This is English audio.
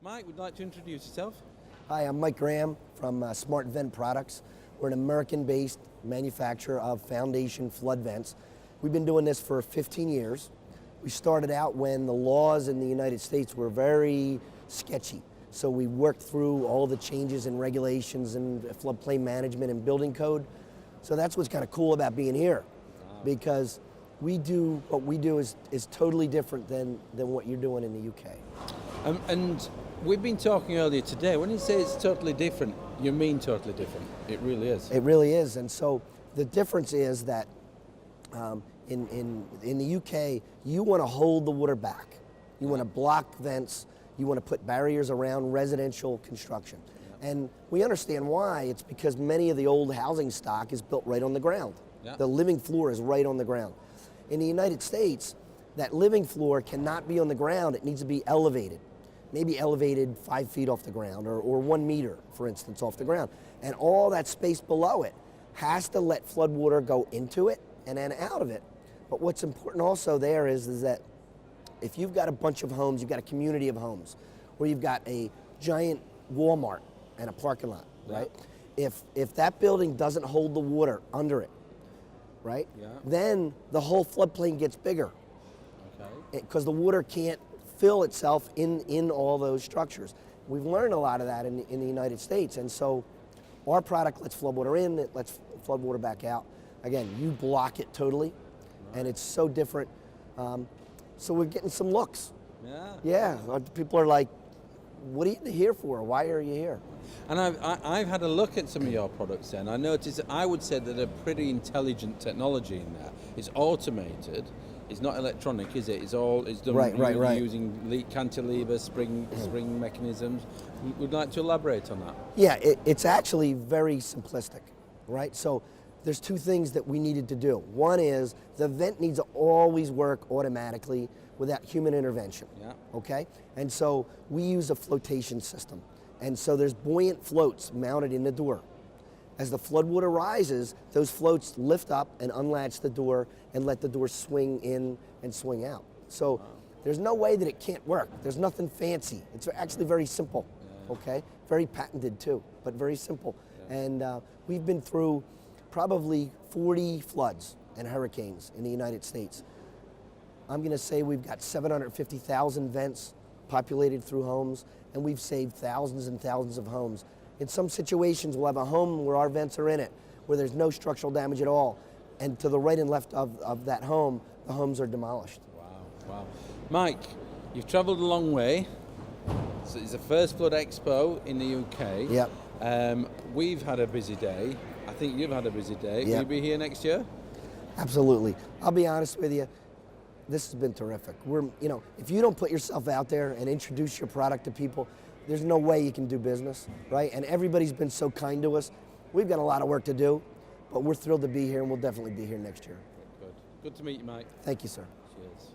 Mike, would you like to introduce yourself? Hi, I'm Mike Graham from Smartvent Products. We're an American-based manufacturer of foundation flood vents. We've been doing this for 15 years. We started out when the laws in the United States were very sketchy. So we worked through all the changes in regulations and floodplain management and building code. So that's what's kind of cool about being here, because what we do is totally different than what you're doing in the UK. And we've been talking earlier today, when you say it's totally different, you mean totally different. It really is. It really is. And so the difference is that in the UK, you want to hold the water back. You want to block vents. You want to put barriers around residential construction. Yeah. And we understand why. It's because many of the old housing stock is built right on the ground. Yeah. The living floor is right on the ground. In the United States, that living floor cannot be on the ground. It needs to be elevated. Maybe elevated 5 feet off the ground, or 1 meter, for instance, off the ground. And all that space below it has to let flood water go into it and then out of it. But what's important also there is that if you've got a bunch of homes, you've got a community of homes, where you've got a giant Walmart and a parking lot, right? If that building doesn't hold the water under it, right, then the whole floodplain gets bigger. Because the water can't fill itself in all those structures. We've learned a lot of that in the United States, and so our product lets floodwater in, it lets floodwater back out. Again, you block it totally, and it's so different. So we're getting some looks. Yeah, people are like, what are you here for? Why are you here? And I've had a look at some of your products then. I noticed, I would say that a pretty intelligent technology in there. It's automated. It's not electronic, is it? It's done using cantilever, spring mechanisms. Would like to elaborate on that? Yeah, it's actually very simplistic, right? So there's two things that we needed to do. One is the vent needs to always work automatically without human intervention, okay? And so we use a flotation system. And so there's buoyant floats mounted in the door. As the floodwater rises, those floats lift up and unlatch the door and let the door swing in and swing out. So there's no way that it can't work. There's nothing fancy. It's actually very simple, okay? Very patented too, but very simple. And we've been through probably 40 floods and hurricanes in the United States. I'm gonna say we've got 750,000 vents populated through homes, and we've saved thousands and thousands of homes. In some situations, we'll have a home where our vents are in it, where there's no structural damage at all. And to the right and left of that home, the homes are demolished. Wow. Mike, you've traveled a long way. So it's the first Flood Expo in the UK. Yep. We've had a busy day. I think you've had a busy day. Yep. Will you be here next year? Absolutely. I'll be honest with you. This has been terrific. If you don't put yourself out there and introduce your product to people, there's no way you can do business, right? And everybody's been so kind to us. We've got a lot of work to do, but we're thrilled to be here, and we'll definitely be here next year. Good to meet you, Mike. Thank you, sir. Cheers.